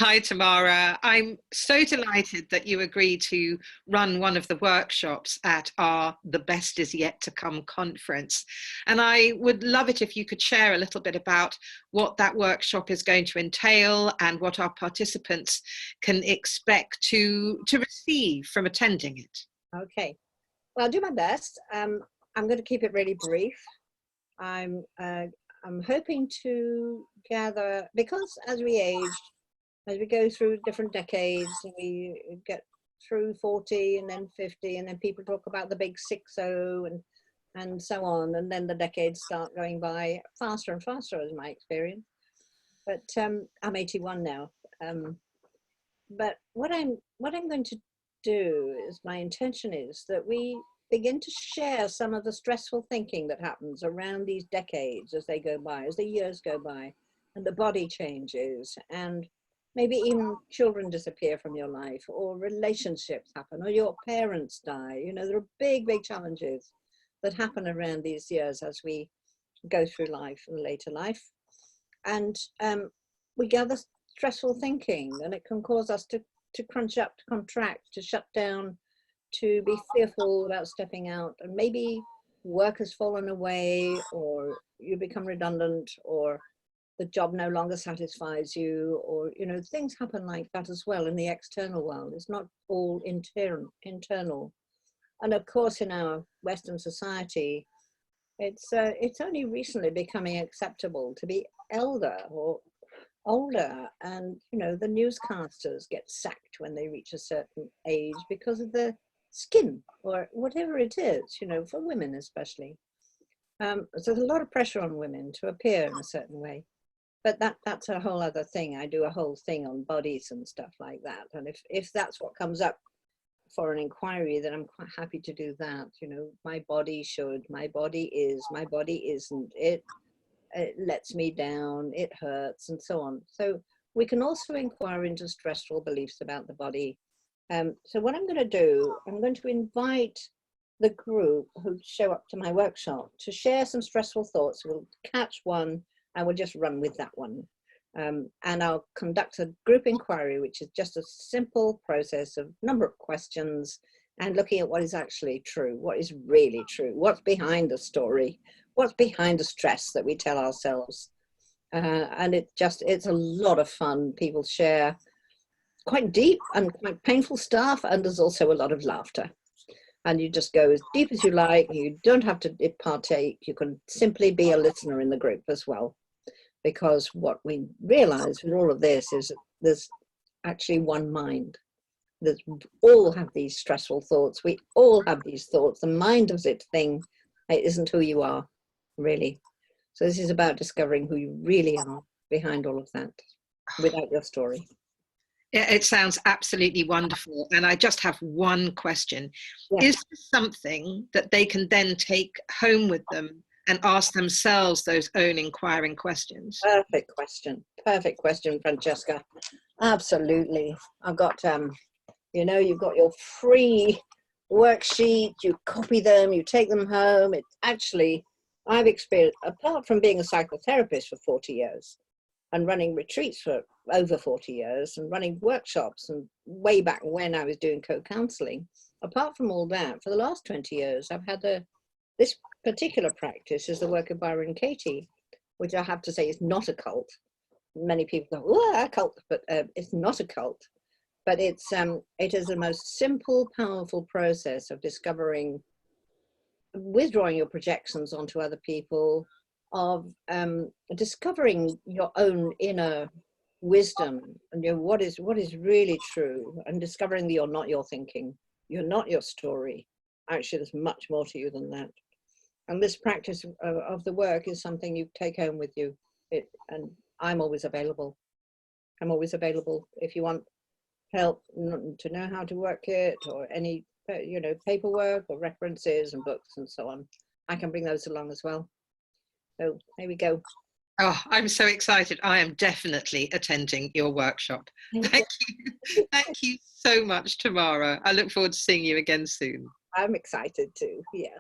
Hi, Tamara. I'm so delighted that you agreed to run one of the workshops at our The Best Is Yet to Come conference. And I would love it if you could share a little bit about what that workshop is going to entail and what our participants can expect to receive from attending it. Okay, well, I'll do my best. I'm going to keep it really brief. I'm hoping to gather, because as we age, as we go through different decades, we get through 40 and then 50, and then people talk about the big 60 and so on, and then the decades start going by faster and faster, as my experience. But I'm 81 now. But what I'm going to do is, my intention is that we begin to share some of the stressful thinking that happens around these decades as they go by, as the years go by, and the body changes, and maybe even children disappear from your life, or relationships happen, or your parents die. You know, there are big, big challenges that happen around these years as we go through life and later life. And we gather stressful thinking, and it can cause us to crunch up, to contract, to shut down, to be fearful about stepping out, and maybe work has fallen away, or you become redundant, or the job no longer satisfies you, or, you know, things happen like that as well in the external world. It's not all internal. And of course, in our Western society, it's only recently becoming acceptable to be elder or older, and, you know, the newscasters get sacked when they reach a certain age because of their skin or whatever it is, you know, for women especially. So there's a lot of pressure on women to appear in a certain way. But that's a whole other thing. I do a whole thing on bodies and stuff like that. And if that's what comes up for an inquiry, then I'm quite happy to do that. You know, my body should, my body is, my body isn't, it lets me down, it hurts, and so on. So we can also inquire into stressful beliefs about the body. So what I'm going to do, I'm going to invite the group who show up to my workshop to share some stressful thoughts. We'll catch one, and we'll just run with that one. And I'll conduct a group inquiry, which is just a simple process of number of questions and looking at what is actually true, what is really true, what's behind the story, what's behind the stress that we tell ourselves. And it's a lot of fun. People share quite deep and quite painful stuff, and there's also a lot of laughter. And you just go as deep as you like. You don't have to partake. You can simply be a listener in the group as well. Because what we realize with all of this is that there's actually one mind. That all have these stressful thoughts. We all have these thoughts. The mind does its thing. It isn't who you are, really. So this is about discovering who you really are behind all of that, without your story. It sounds absolutely wonderful. And I just have one question. Yeah. Is this something that they can then take home with them and ask themselves those own inquiring questions? Perfect question, Francesca. Absolutely. I've got, you know, you've got your free worksheet, you copy them, you take them home. It's actually, I've experienced, apart from being a psychotherapist for 40 years and running retreats for over 40 years and running workshops, and way back when I was doing co-counseling, apart from all that, for the last 20 years, I've had this particular practice is the work of Byron Katie, which I have to say is not a cult. Many people go, oh, a cult, but it's not a cult. But it is the most simple, powerful process of discovering, withdrawing your projections onto other people, of discovering your own inner wisdom, and what is really true, and discovering that you're not your thinking, you're not your story. Actually, there's much more to you than that. And this practice of the work is something you take home with you. And I'm always available. I'm always available if you want help to know how to work it, or any, you know, paperwork or references and books and so on. I can bring those along as well. So there we go. Oh, I'm so excited. I am definitely attending your workshop. Thank you. Thank you so much, Tamara. I look forward to seeing you again soon. I'm excited too, yeah.